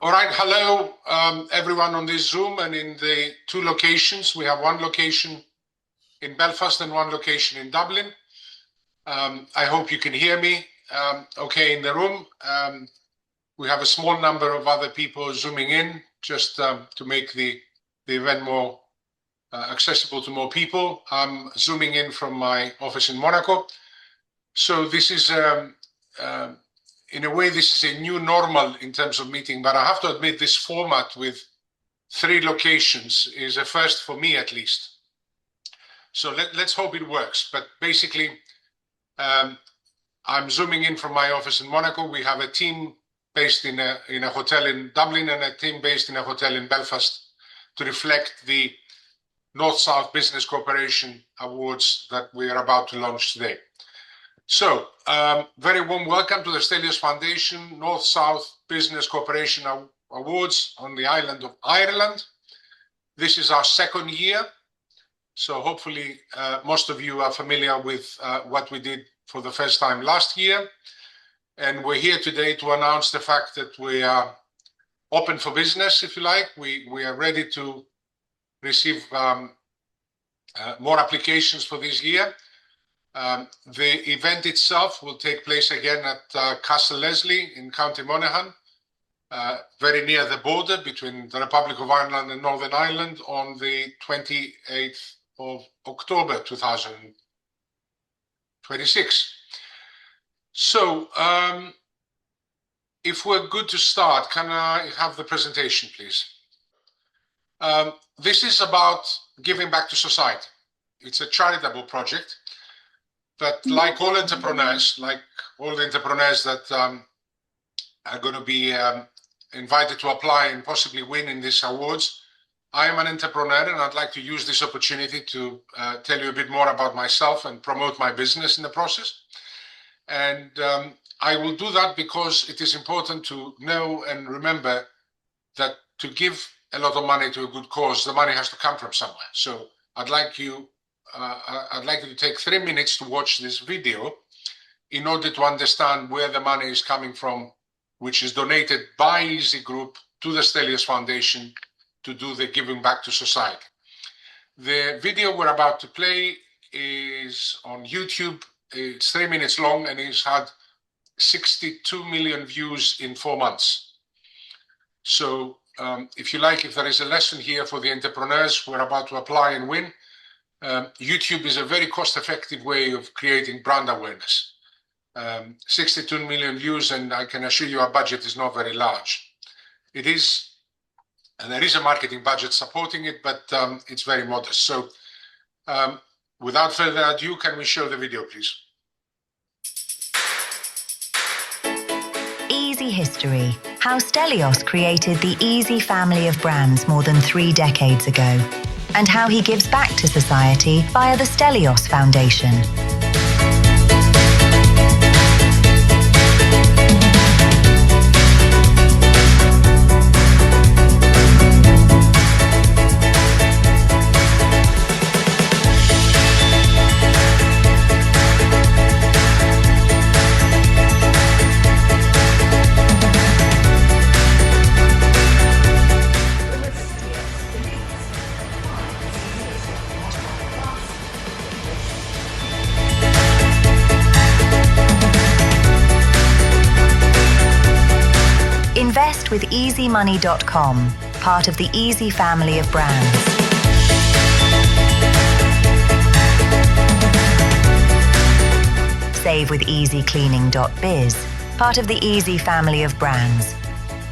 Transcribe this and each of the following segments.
All right, hello everyone on this Zoom and in the two locations. We have one location in Belfast and one location in Dublin. I hope you can hear me okay in the room. We have a small number of other people zooming in just to make the event more accessible to more people. I'm zooming in from my office in Monaco. So this is in a way, this is a new normal in terms of meeting, but I have to admit this format with 3 locations is a first for me at least. So let's hope it works. But basically, I'm zooming in from my office in Monaco. We have a team based in a hotel in Dublin and a team based in a hotel in Belfast to reflect the North-South Business Cooperation Awards that we are about to launch today. So, very warm welcome to the Stelios Foundation North-South Business Cooperation Awards on the island of Ireland. This is our second year, so hopefully most of you are familiar with what we did for the first time last year. And we're here today to announce the fact that we are open for business, if you like. We are ready to receive more applications for this year. The event itself will take place again at Castle Leslie in County Monaghan, very near the border between the Republic of Ireland and Northern Ireland on the 28th of October 2026. So, if we're good to start, can I have the presentation, please? This is about giving back to society. It's a charitable project. But like all entrepreneurs, like all the entrepreneurs that are going to be invited to apply and possibly win in these awards, I am an entrepreneur and I'd like to use this opportunity to tell you a bit more about myself and promote my business in the process. And I will do that because it is important to know and remember that to give a lot of money to a good cause, the money has to come from somewhere. So I'd like you to take 3 minutes to watch this video in order to understand where the money is coming from, which is donated by Easy Group to the Stelios Foundation to do the giving back to society. The video we're about to play is on YouTube. It's 3 minutes long and it's had 62 million views in 4 months. So if you like, if there is a lesson here for the entrepreneurs who are about to apply and win, YouTube is a very cost-effective way of creating brand awareness. 62 million views, and I can assure you our budget is not very large. It is, and there is a marketing budget supporting it, but it's very modest. So without further ado, can we show the video, please? Easy history. How Stelios created the Easy family of brands more than 3 decades ago, and how he gives back to society via the Stelios Foundation. Invest with easymoney.com, part of the Easy family of brands. Save with easycleaning.biz, part of the Easy family of brands.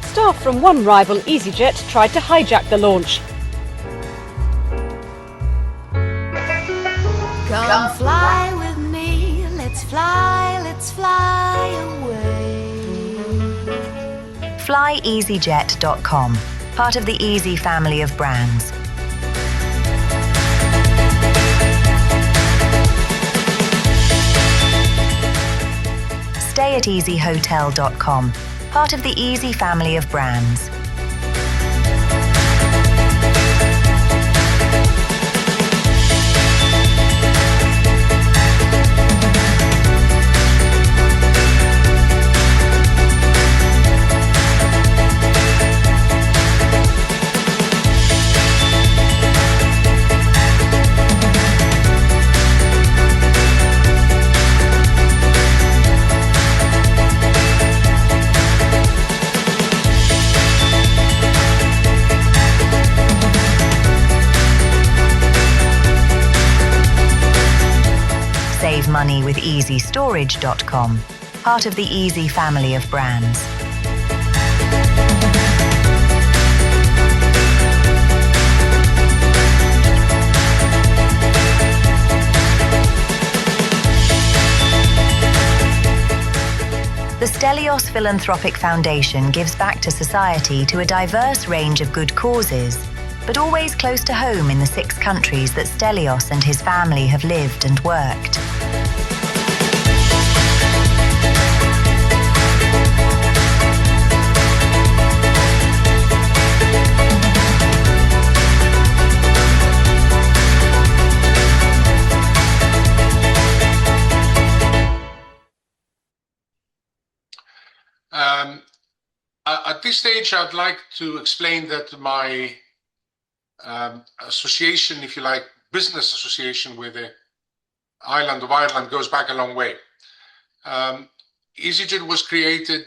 Staff from one rival EasyJet tried to hijack the launch. Come fly with me, let's fly away. FlyEasyJet.com, part of the Easy family of brands. StayAtEasyHotel.com, part of the Easy family of brands. money with easystorage.com, part of the Easy family of brands. The Stelios Philanthropic Foundation gives back to society to a diverse range of good causes, but always close to home in the 6 countries that Stelios and his family have lived and worked. At this stage, I'd like to explain that my association, if you like, business association with the island of Ireland goes back a long way. EasyJet was created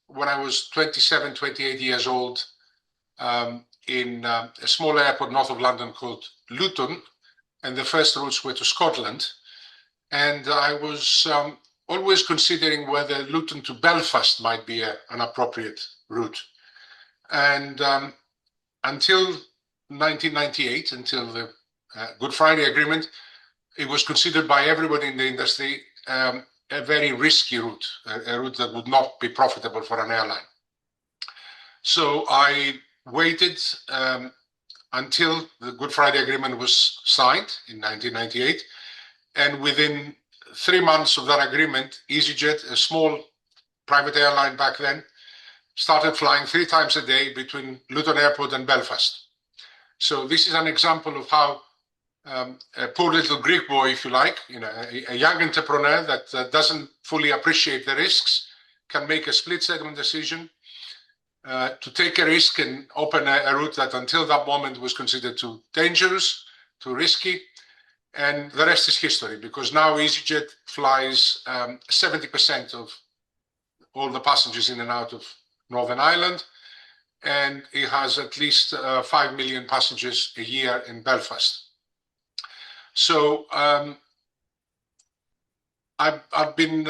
when I was 27, 28 years old in a small airport north of London called Luton, and the first routes were to Scotland. And I was always considering whether Luton to Belfast might be an appropriate route. And until 1998, until the Good Friday Agreement, it was considered by everybody in the industry a very risky route, a route that would not be profitable for an airline. So I waited until the Good Friday Agreement was signed in 1998, and within 3 months of that agreement, EasyJet, a small private airline back then, started flying 3 times a day between Luton Airport and Belfast. So this is an example of how a poor little Greek boy, if you like, a young entrepreneur that doesn't fully appreciate the risks, can make a split-second decision to take a risk and open a route that until that moment was considered too dangerous, too risky. And the rest is history, because now EasyJet flies 70% of all the passengers in and out of Northern Ireland, and it has at least 5 million passengers a year in Belfast. So I've been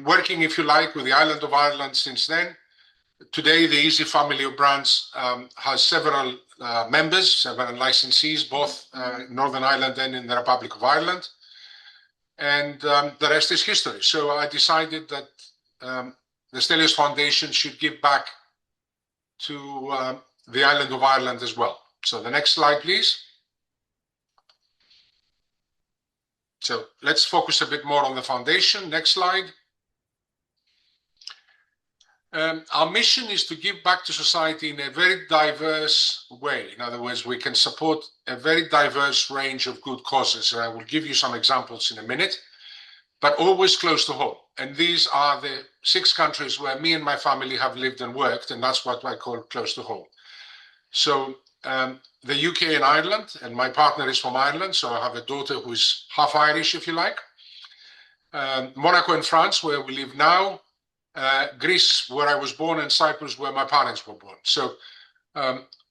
working, if you like, with the island of Ireland since then. Today, the Easy family of brands has several members, several licensees, both in Northern Ireland and in the Republic of Ireland. And the rest is history. So I decided that the Stelios Foundation should give back to the island of Ireland as well. So the next slide, please. So let's focus a bit more on the foundation. Next slide. Our mission is to give back to society in a very diverse way. In other words, we can support a very diverse range of good causes. I will give you some examples in a minute, but always close to home. And these are the 6 countries where me and my family have lived and worked, and that's what I call close to home. So the UK and Ireland, and my partner is from Ireland, so I have a daughter who's half Irish, if you like. Monaco and France, where we live now. Greece, where I was born, and Cyprus, where my parents were born. So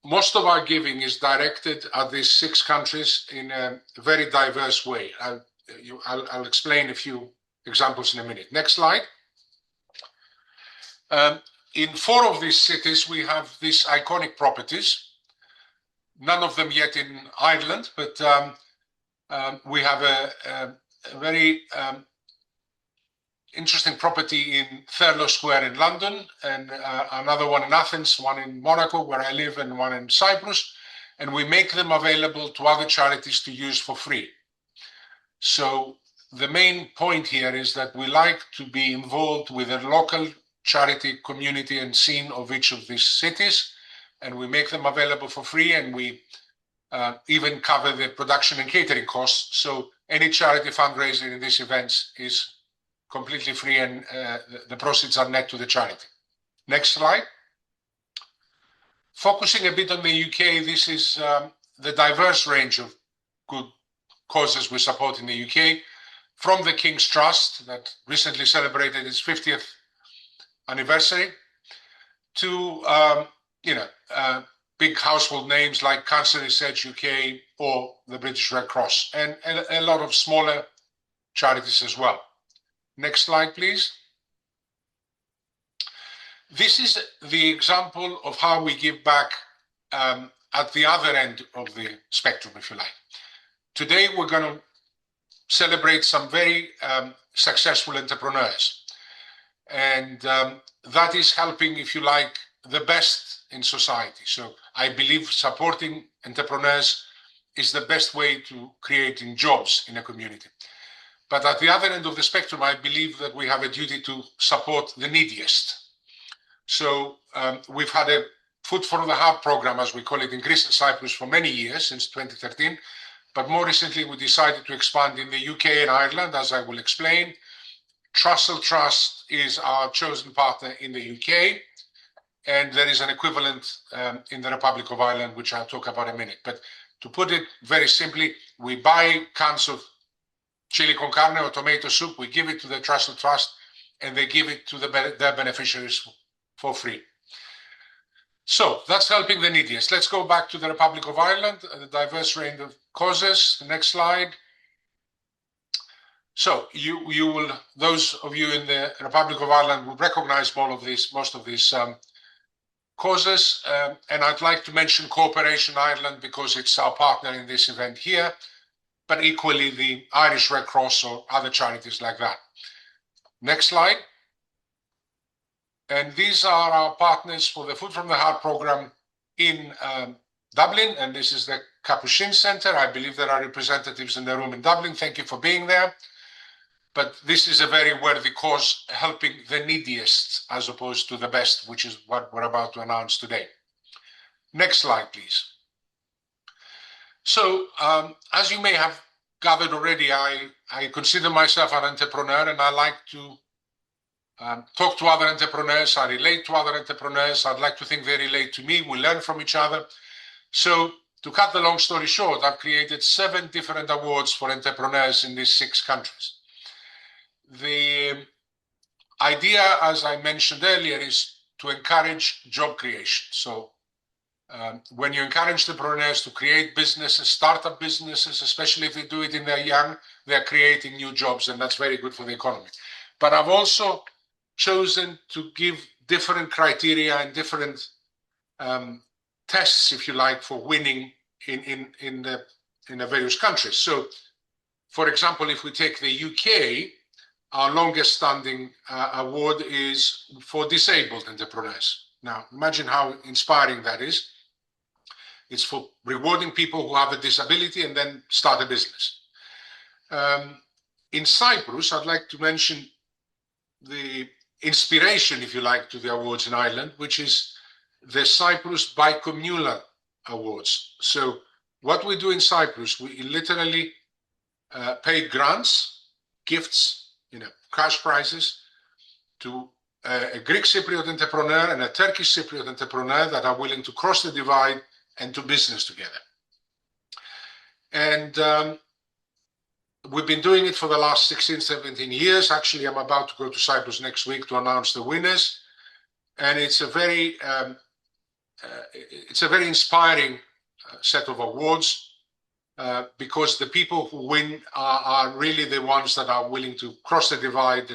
most of our giving is directed at these 6 countries in a very diverse way. I'll explain a few examples in a minute. Next slide. In 4 of these cities, we have these iconic properties. None of them yet in Ireland, but we have a very interesting property in Thurlow Square in London, and another one in Athens, one in Monaco, where I live, and one in Cyprus. And we make them available to other charities to use for free. So the main point here is that we like to be involved with the local charity community and scene of each of these cities, and we make them available for free, and we even cover the production and catering costs. So any charity fundraising in these events is completely free, and the proceeds are net to the charity. Next slide. Focusing a bit on the UK, this is the diverse range of good causes we support in the UK, from the King's Trust that recently celebrated its 50th anniversary to big household names like Cancer Research UK or the British Red Cross, and a lot of smaller charities as well. Next slide, please. This is the example of how we give back at the other end of the spectrum, if you like. Today, we're going to celebrate some very successful entrepreneurs. And that is helping, if you like, the best in society. So I believe supporting entrepreneurs is the best way to creating jobs in a community. But at the other end of the spectrum, I believe that we have a duty to support the neediest. So we've had a Food for the Heart program, as we call it, in Greece and Cyprus for many years, since 2013. But more recently, we decided to expand in the UK and Ireland, as I will explain. Trussell Trust is our chosen partner in the UK, and there is an equivalent in the Republic of Ireland, which I'll talk about in a minute. But to put it very simply, we buy cans of chili con carne or tomato soup, we give it to the Trussell Trust, and they give it to their beneficiaries for free. So that's helping the neediest. Let's go back to the Republic of Ireland, the diverse range of causes. The next slide. So you will, those of you in the Republic of Ireland will recognize most of these causes. And I'd like to mention Cooperation Ireland because it's our partner in this event here, but equally the Irish Red Cross or other charities like that. Next slide. And these are our partners for the Food from the Heart program in Dublin. And this is the Capuchin Center. I believe there are representatives in the room in Dublin. Thank you for being there. But this is a very worthy cause, helping the neediest as opposed to the best, which is what we're about to announce today. Next slide, please. So as you may have gathered already, I consider myself an entrepreneur, and I like to talk to other entrepreneurs. I relate to other entrepreneurs. I'd like to think they relate to me. We learn from each other. So to cut the long story short, I've created 7 different awards for entrepreneurs in these 6 countries. The idea, as I mentioned earlier, is to encourage job creation. So when you encourage entrepreneurs to create businesses, start-up businesses, especially if they do it in their young, they're creating new jobs, and that's very good for the economy. But I've also chosen to give different criteria and different tests, if you like, for winning in the various countries. So, for example, if we take the UK, our longest standing award is for disabled entrepreneurs. Now, imagine how inspiring that is. It's for rewarding people who have a disability and then start a business. In Cyprus, I'd like to mention the inspiration, if you like, to the awards in Ireland, which is the Cyprus Bicommunal Awards. So what we do in Cyprus, we literally pay grants, gifts, cash prizes to a Greek Cypriot entrepreneur and a Turkish Cypriot entrepreneur that are willing to cross the divide and do business together. And we've been doing it for the last 16, 17 years. Actually, I'm about to go to Cyprus next week to announce the winners. And it's a very inspiring set of awards because the people who win are really the ones that are willing to cross the divide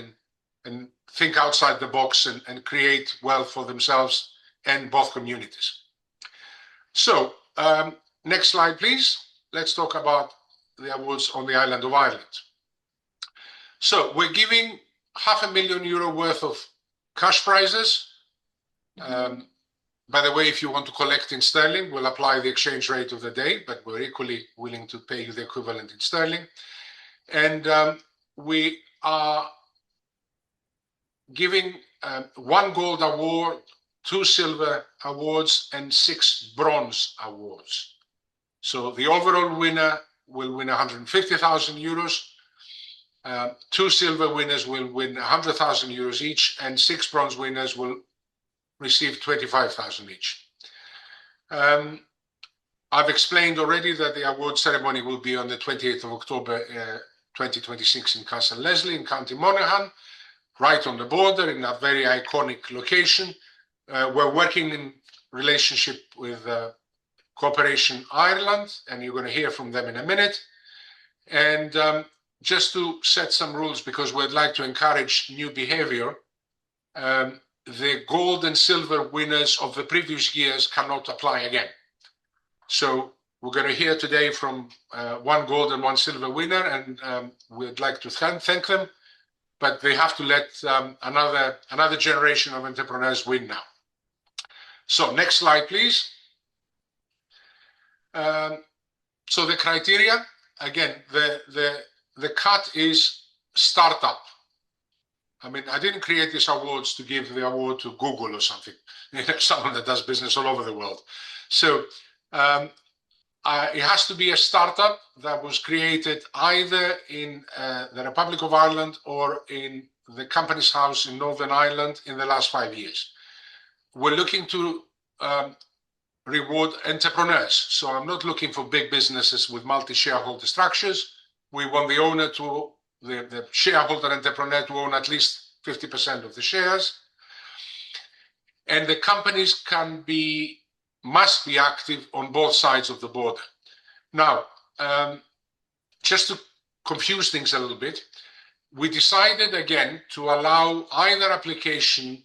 and think outside the box and create wealth for themselves and both communities. So next slide, please. Let's talk about the awards on the island of Ireland. So we're giving €500,000 worth of cash prizes. By the way, if you want to collect in sterling, we'll apply the exchange rate of the day, but we're equally willing to pay you the equivalent in sterling. And we are giving 1 gold award, 2 silver awards, and 6 bronze awards. So the overall winner will win €150,000. 2 silver winners will win €100,000 each, and 6 bronze winners will receive $25,000 each. I've explained already that the award ceremony will be on the 28th of October 2026 in Castle Leslie in County Monaghan, right on the border in a very iconic location. We're working in relationship with Cooperation Ireland, and you're going to hear from them in a minute. And just to set some rules, because we'd like to encourage new behavior, the gold and silver winners of the previous years cannot apply again. So we're going to hear today from one gold and one silver winner, and we'd like to thank them, but they have to let another generation of entrepreneurs win now. So next slide, please. So the criteria, again, the cut is startup. I mean, I didn't create these awards to give the award to Google or something, someone that does business all over the world. So it has to be a startup that was created either in the Republic of Ireland or in the Companies House in Northern Ireland in the last 5 years. We're looking to reward entrepreneurs. So I'm not looking for big businesses with multi-shareholder structures. We want the owner to, the shareholder entrepreneur to own at least 50% of the shares. And the companies must be active on both sides of the border. Now, just to confuse things a little bit, we decided again to allow either application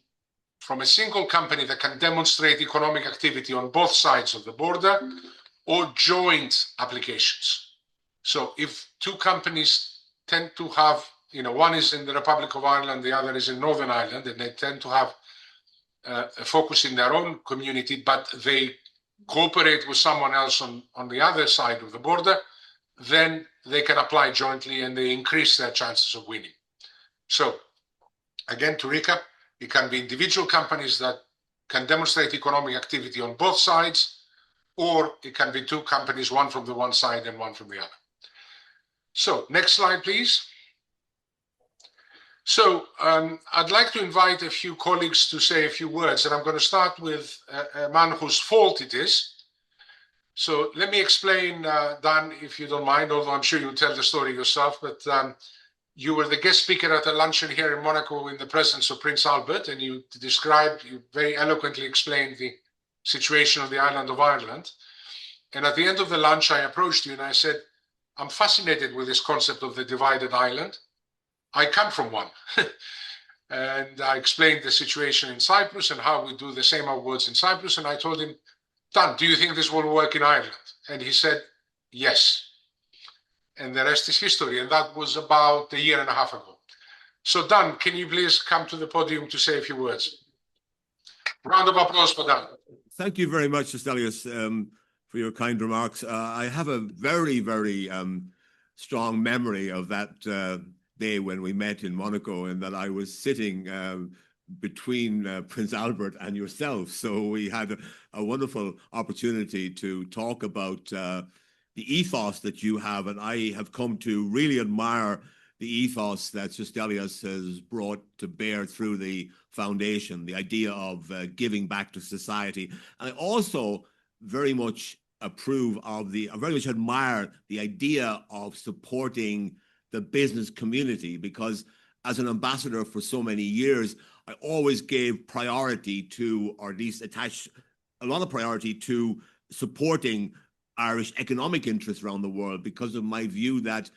from a single company that can demonstrate economic activity on both sides of the border, or joint applications. So if two companies tend to have, one is in the Republic of Ireland, the other is in Northern Ireland, and they tend to have a focus in their own community, but they cooperate with someone else on the other side of the border, then they can apply jointly and they increase their chances of winning. So again, to recap, it can be individual companies that can demonstrate economic activity on both sides, or it can be two companies, one from the one side and one from the other. So next slide, please. So I'd like to invite a few colleagues to say a few words, and I'm going to start with a man whose fault it is. So let me explain, Dan, if you don't mind, although I'm sure you'll tell the story yourself, but you were the guest speaker at a luncheon here in Monaco in the presence of Prince Albert, and you very eloquently explained the situation on the island of Ireland. And at the end of the lunch, I approached you and I said, I'm fascinated with this concept of the divided island. I come from one. And I explained the situation in Cyprus and how we do the same awards in Cyprus. And I told him, Dan, do you think this will work in Ireland? And he said, yes. And the rest is history. And that was about a year and a half ago. So Dan, can you please come to the podium to say a few words? Round of applause for Dan. Thank you very much, Stelios, for your kind remarks. I have a very, very strong memory of that day when we met in Monaco, and that I was sitting between Prince Albert and yourself. So we had a wonderful opportunity to talk about the ethos that you have, and I have come to really admire the ethos that Stelios has brought to bear through the foundation, the idea of giving back to society. And I also very much I very much admire the idea of supporting the business community, because as an ambassador for so many years, I always gave priority to, or at least attached a lot of priority to, supporting Irish economic interests around the world, because of my view that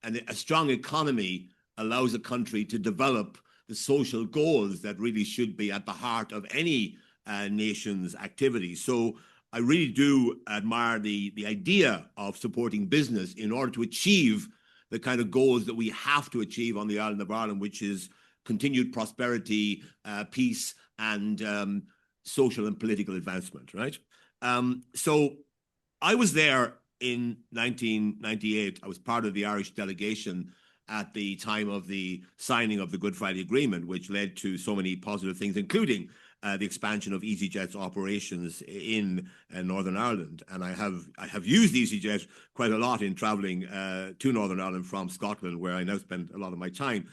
a strong economy allows a country to develop the social goals that really should be at the heart of any nation's activity. So I really do admire the idea of supporting business in order to achieve the kind of goals that we have to achieve on the island of Ireland, which is continued prosperity, peace, and social and political advancement, right? So I was there in 1998. I was part of the Irish delegation at the time of the signing of the Good Friday Agreement, which led to so many positive things, including the expansion of EasyJet's operations in Northern Ireland. And I have used EasyJet quite a lot in traveling to Northern Ireland from Scotland, where I now spend a lot of my time.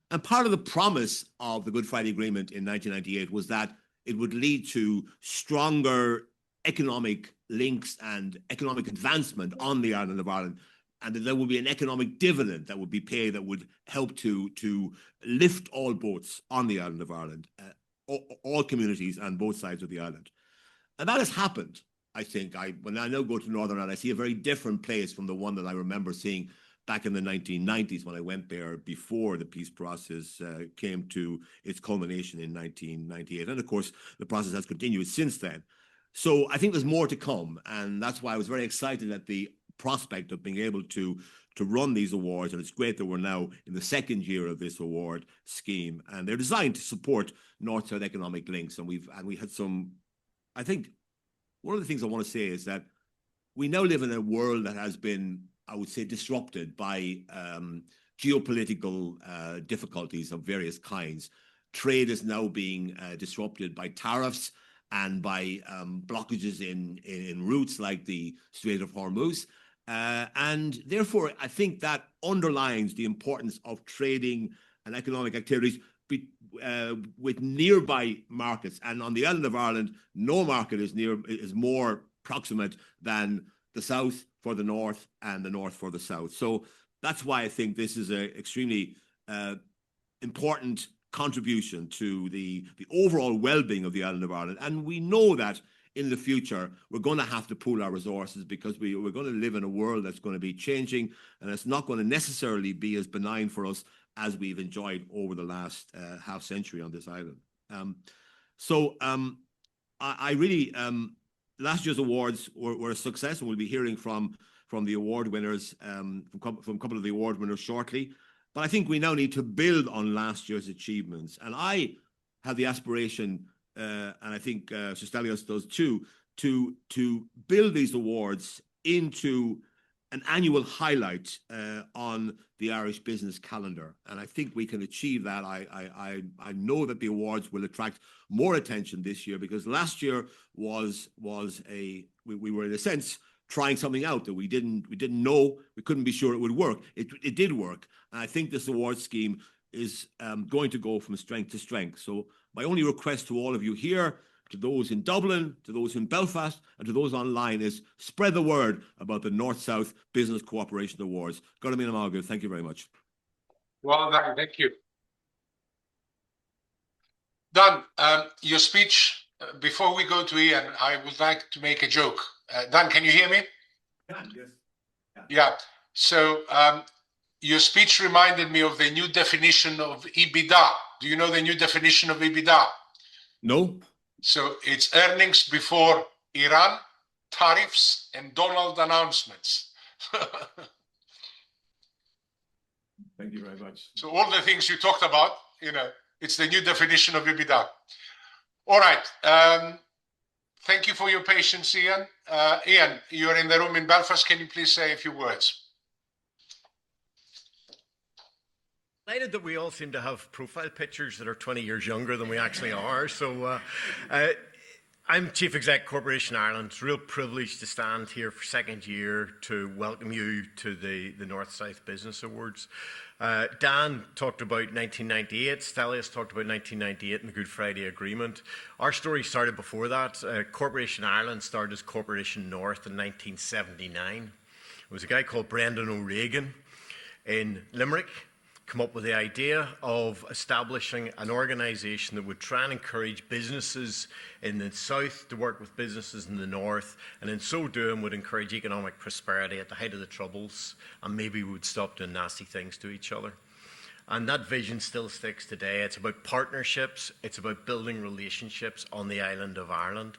And part of the promise of the Good Friday Agreement in 1998 was that it would lead to stronger economic links and economic advancement on the island of Ireland, and that there would be an economic dividend that would be paid that would help to lift all boats on the island of Ireland, all communities on both sides of the island. And that has happened. I think when I now go to Northern Ireland, I see a very different place from the one that I remember seeing back in the 1990s when I went there before the peace process came to its culmination in 1998. And of course, the process has continued since then. So I think there's more to come. And that's why I was very excited at the prospect of being able to run these awards. And it's great that we're now in the second year of this award scheme. And they're designed to support North-South economic links. And we had some, I think, one of the things I want to say is that we now live in a world that has been, I would say, disrupted by geopolitical difficulties of various kinds. Trade is now being disrupted by tariffs and by blockages in routes like the Strait of Hormuz. And therefore, I think that underlines the importance of trading and economic activities with nearby markets. And on the island of Ireland, no market is more proximate than the south for the north and the north for the south. So that's why I think this is an extremely important contribution to the overall well-being of the island of Ireland. And we know that in the future, we're going to have to pool our resources because we're going to live in a world that's going to be changing, and it's not going to necessarily be as benign for us as we've enjoyed over the last half century on this island. I really, last year's awards were a success, and we'll be hearing from the award winners, from a couple of the award winners shortly. But I think we now need to build on last year's achievements. And I have the aspiration, and I think Sir Stelios does too, to build these awards into an annual highlight on the Irish business calendar. And I think we can achieve that. I know that the awards will attract more attention this year, because last year was we were in a sense trying something out that we didn't know, we couldn't be sure it would work. It did work. And I think this award scheme is going to go from strength to strength. So my only request to all of you here, to those in Dublin, to those in Belfast, and to those online is spread the word about the North-South Business Cooperation Awards. Thank you very much. Well done, thank you. Dan, your speech, before we go to Ian, I would like to make a joke. Dan, can you hear me? Yes. Yeah. So your speech reminded me of the new definition of EBITDA. Do you know the new definition of EBITDA? No? So it's earnings before Iran, tariffs, and Donald announcements. Thank you very much. So all the things you talked about, it's the new definition of EBITDA. All right. Thank you for your patience, Ian. Ian, you're in the room in Belfast. Can you please say a few words? Delighted that we all seem to have profile pictures that are 20 years younger than we actually are. So I'm Chief Exec Corporation Ireland. It's a real privilege to stand here for second year to welcome you to the North-South Business Awards. Dan talked about 1998. Stelios talked about 1998 and the Good Friday Agreement. Our story started before that. Corporation Ireland started as Corporation North in 1979. It was a guy called Brendan O'Regan in Limerick come up with the idea of establishing an organisation that would try and encourage businesses in the south to work with businesses in the north, and in so doing would encourage economic prosperity at the height of the Troubles, and maybe we would stop doing nasty things to each other. And that vision still sticks today. It's about partnerships. It's about building relationships on the island of Ireland.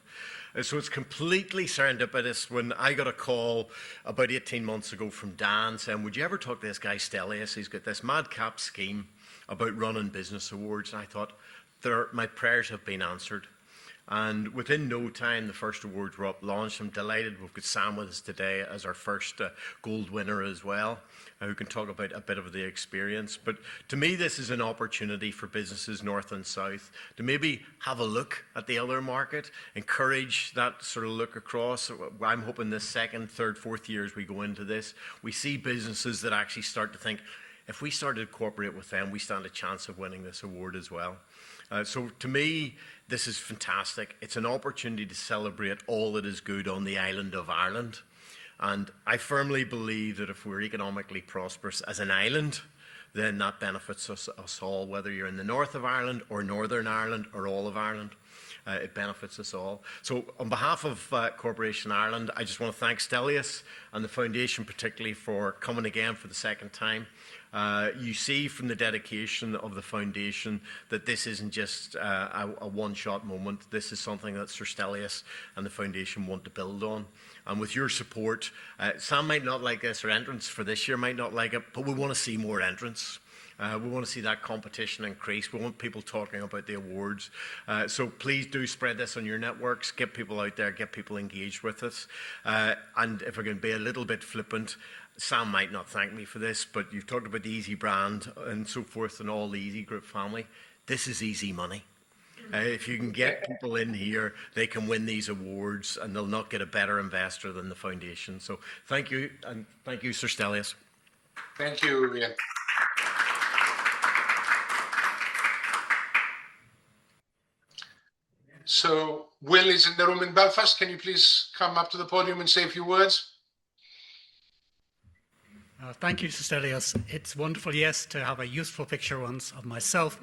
So it's completely serendipitous when I got a call about 18 months ago from Dan saying, would you ever talk to this guy Stelios? He's got this madcap scheme about running business awards. And I thought, my prayers have been answered. And within no time, the first awards were up, launched. I'm delighted we've got Sam with us today as our first gold winner as well, who can talk about a bit of the experience. But to me, this is an opportunity for businesses north and south to maybe have a look at the other market, encourage that sort of look across. I'm hoping this second, third, fourth year as we go into this, we see businesses that actually start to think, if we started to cooperate with them, we stand a chance of winning this award as well. So to me, this is fantastic. It's an opportunity to celebrate all that is good on the island of Ireland. And I firmly believe that if we're economically prosperous as an island, then that benefits us all, whether you're in the north of Ireland or Northern Ireland or all of Ireland. It benefits us all. So on behalf of Corporation Ireland, I just want to thank Stelios and the Foundation particularly for coming again for the second time. You see from the dedication of the Foundation that this isn't just a one-shot moment. This is something that Sir Stelios and the Foundation want to build on. And with your support, Sam might not like this, or entrants for this year might not like it, but we want to see more entrants. We want to see that competition increase. We want people talking about the awards. So please do spread this on your networks, get people out there, get people engaged with us. And if I can be a little bit flippant, Sam might not thank me for this, but you've talked about the Easy brand and so forth and all the Easy Group family. This is easy money. If you can get people in here, they can win these awards and they'll not get a better investor than the Foundation. So thank you, and thank you, Sir Stelios. Thank you, Ian. So Will is in the room in Belfast. Can you please come up to the podium and say a few words? Thank you, Stelios. It's wonderful, yes, to have a useful picture once of myself.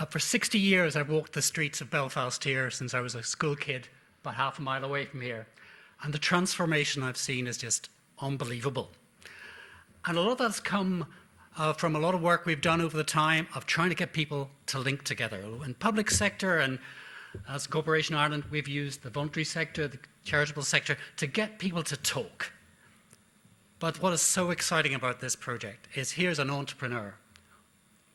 For 60 years, I've walked the streets of Belfast here since I was a school kid, about half a mile away from here. And the transformation I've seen is just unbelievable. And a lot of that's come from a lot of work we've done over the time of trying to get people to link together. In public sector and as Corporation Ireland, we've used the voluntary sector, the charitable sector, to get people to talk. But what is so exciting about this project is here's an entrepreneur,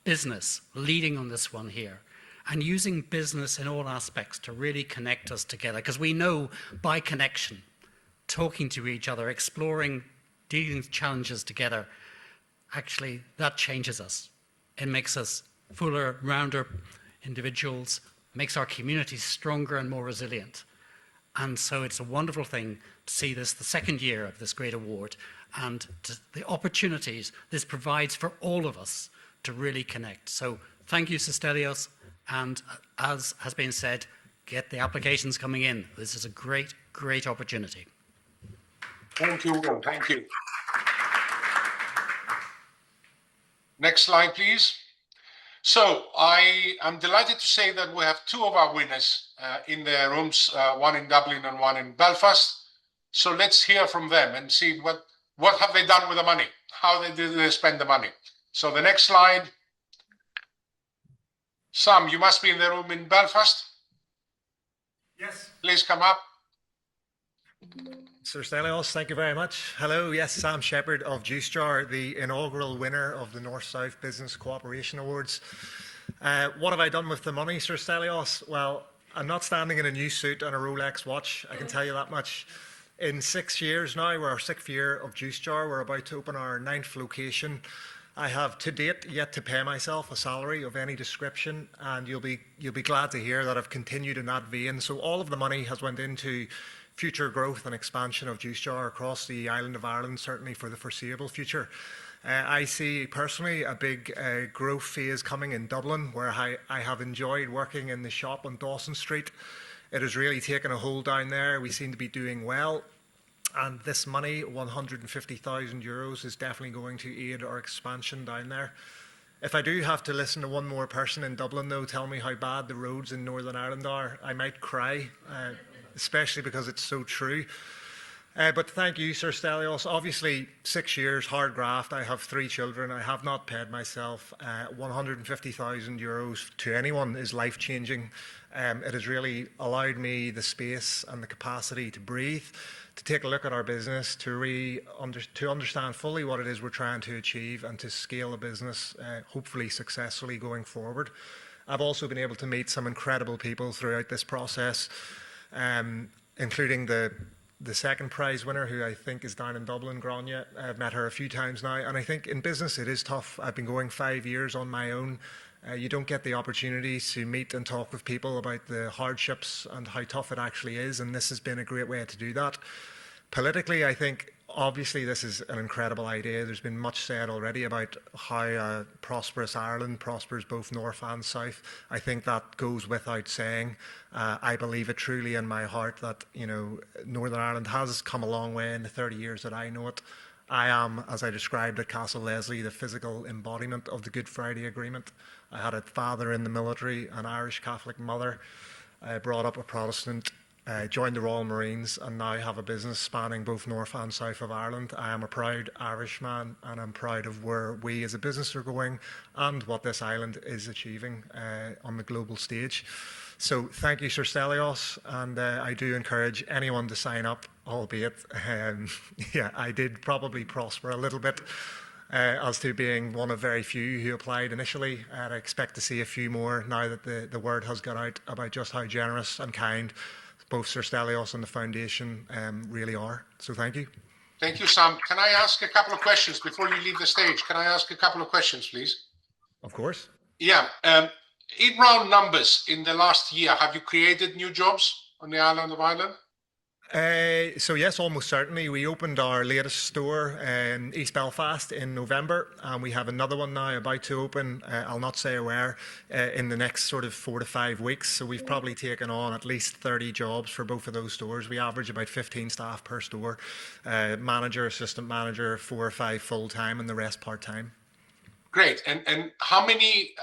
business, leading on this one here, and using business in all aspects to really connect us together. Because we know by connection, talking to each other, exploring, dealing with challenges together, actually that changes us. It makes us fuller, rounder individuals, makes our communities stronger and more resilient. And so it's a wonderful thing to see this, the second year of this great award, and the opportunities this provides for all of us to really connect. So thank you, Stelios, and as has been said, get the applications coming in. This is a great, great opportunity. Thank you, Will. Thank you. Next slide, please. So I am delighted to say that we have two of our winners in their rooms, one in Dublin and one in Belfast. So let's hear from them and see what have they done with the money? How did they spend the money? So the next slide. Sam, you must be in the room in Belfast. Yes. Please come up. Sir Stelios, thank you very much. Hello, yes, Sam Shepherd of Juice Jar, the inaugural winner of the North-South Business Cooperation Awards. What have I done with the money, Sir Stelios? Well, I'm not standing in a new suit and a Rolex watch, I can tell you that much. In 6 years now, we're our 6th year of Juice Jar, we're about to open our 9th location. I have to date yet to pay myself a salary of any description, and you'll be glad to hear that I've continued in that vein. So all of the money has went into future growth and expansion of Juice Jar across the island of Ireland, certainly for the foreseeable future. I see personally a big growth phase coming in Dublin, where I have enjoyed working in the shop on Dawson Street. It has really taken a hold down there. We seem to be doing well. And this money, €150,000, is definitely going to aid our expansion down there. If I do have to listen to one more person in Dublin, though, tell me how bad the roads in Northern Ireland are, I might cry, especially because it's so true. But thank you, Sir Stelios. Obviously, 6 years, hard graft. I have 3 children. I have not paid myself. €150,000 to anyone is life-changing. It has really allowed me the space and the capacity to breathe, to take a look at our business, to understand fully what it is we're trying to achieve, and to scale a business, hopefully successfully going forward. I've also been able to meet some incredible people throughout this process, including the second prize winner, who I think is down in Dublin, Grainne. I've met her a few times now, and I think in business it is tough. I've been going 5 years on my own. You don't get the opportunity to meet and talk with people about the hardships and how tough it actually is, and this has been a great way to do that. Politically, I think obviously this is an incredible idea. There's been much said already about how prosperous Ireland prospers both north and south. I think that goes without saying. I believe it truly in my heart that, you know, Northern Ireland has come a long way in the 30 years that I know it. I am, as I described at Castle Leslie, the physical embodiment of the Good Friday Agreement. I had a father in the military, an Irish Catholic mother. I brought up a Protestant, joined the Royal Marines, and now have a business spanning both north and south of Ireland. I am a proud Irishman, and I'm proud of where we as a business are going and what this island is achieving on the global stage. So thank you, Sir Stelios, and I do encourage anyone to sign up, albeit, yeah, I did probably prosper a little bit as to being one of very few who applied initially. And I expect to see a few more now that the word has got out about just how generous and kind both Sir Stelios and the Foundation really are. So thank you. Thank you, Sam. Can I ask a couple of questions before you leave the stage? Can I ask a couple of questions, please? Of course. Yeah. In round numbers, in the last year, have you created new jobs on the island of Ireland? So yes, almost certainly. We opened our latest store in East Belfast in November, and we have another one now about to open, I'll not say where, in the next sort of 4 to 5 weeks. So we've probably taken on at least 30 jobs for both of those stores. We average about 15 staff per store, manager, assistant manager, 4 or 5 full-time and the rest part-time. Great. And how many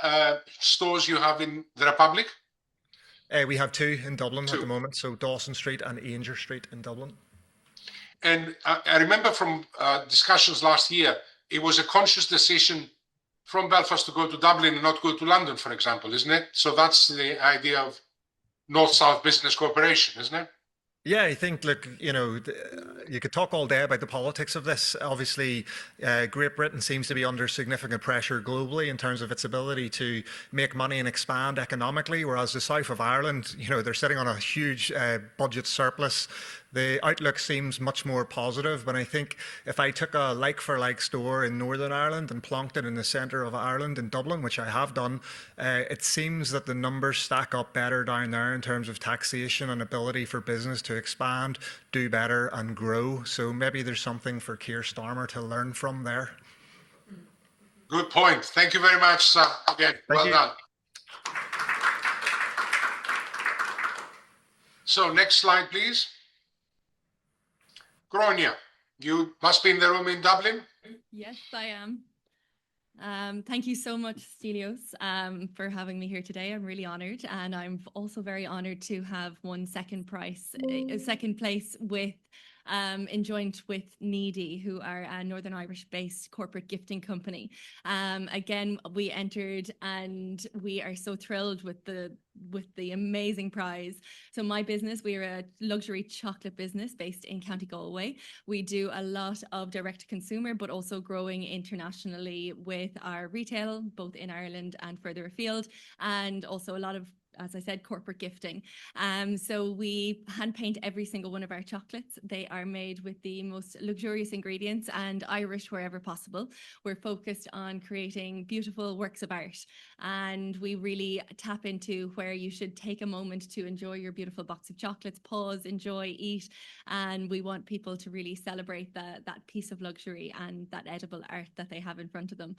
stores you have in the Republic? We have 2 in Dublin at the moment, so Dawson Street and Ainger Street in Dublin. And I remember from discussions last year, it was a conscious decision from Belfast to go to Dublin and not go to London, for example, isn't it? So that's the idea of North-South Business Cooperation, isn't it? Yeah, I think, look, you know, you could talk all day about the politics of this. Obviously, Great Britain seems to be under significant pressure globally in terms of its ability to make money and expand economically, whereas the south of Ireland, you know, they're sitting on a huge budget surplus. The outlook seems much more positive, but I think if I took a like-for-like store in Northern Ireland and plonked it in the centre of Ireland in Dublin, which I have done, it seems that the numbers stack up better down there in terms of taxation and ability for business to expand, do better and grow. So maybe there's something for Keir Starmer to learn from there. Good point. Thank you very much, Sam. Again, well done. So next slide, please. Grainne, you must be in the room in Dublin. Yes, I am. Thank you so much, Stelios, for having me here today. I'm really honoured, and I'm also very honoured to have won second place with in joint with Needy, who are a Northern Irish-based corporate gifting company. Again, we entered, and we are so thrilled with the amazing prize. So my business, we're a luxury chocolate business based in County Galway. We do a lot of direct to consumer, but also growing internationally with our retail, both in Ireland and further afield, and also a lot of, as I said, corporate gifting. So we hand paint every single one of our chocolates. They are made with the most luxurious ingredients and Irish wherever possible. We're focused on creating beautiful works of art, and we really tap into where you should take a moment to enjoy your beautiful box of chocolates, pause, enjoy, eat, and we want people to really celebrate that piece of luxury and that edible art that they have in front of them.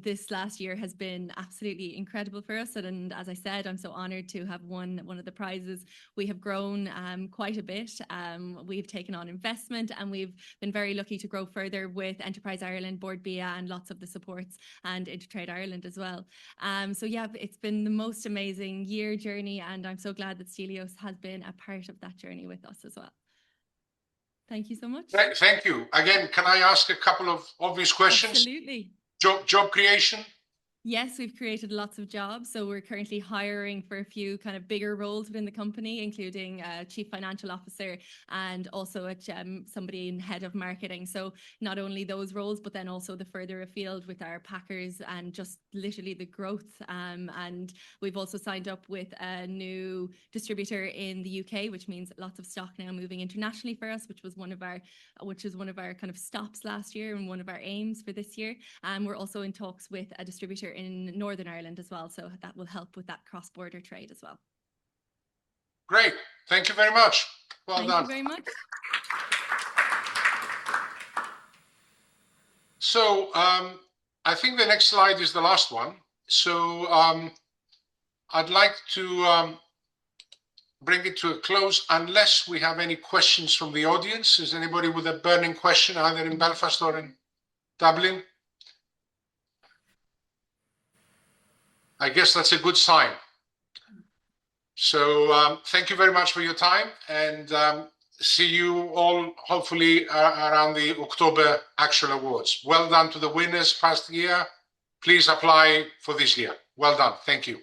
This last year has been absolutely incredible for us, and as I said, I'm so honoured to have won one of the prizes. We have grown quite a bit. We've taken on investment, and we've been very lucky to grow further with Enterprise Ireland, Board BIA, and lots of the supports, and Intertrade Ireland as well. So yeah, it's been the most amazing journey, and I'm so glad that Stelios has been a part of that journey with us as well. Thank you so much. Thank you. Again, can I ask a couple of obvious questions? Absolutely. Job creation? Yes, we've created lots of jobs. So we're currently hiring for a few kind of bigger roles within the company, including a chief financial officer and also somebody in head of marketing. So not only those roles, but then also the further afield with our packers and just literally the growth. And we've also signed up with a new distributor in the UK, which means lots of stock now moving internationally for us, which was one of our kind of stops last year and one of our aims for this year. And we're also in talks with a distributor in Northern Ireland as well, so that will help with that cross-border trade as well. Great, thank you very much. Well done. Thank you very much. So I think the next slide is the last one. So I'd like to bring it to a close unless we have any questions from the audience. Is anybody with a burning question either in Belfast or in Dublin? I guess that's a good sign. So thank you very much for your time, and see you all hopefully around the October actual awards. Well done to the winners past year. Please apply for this year. Well done. Thank you.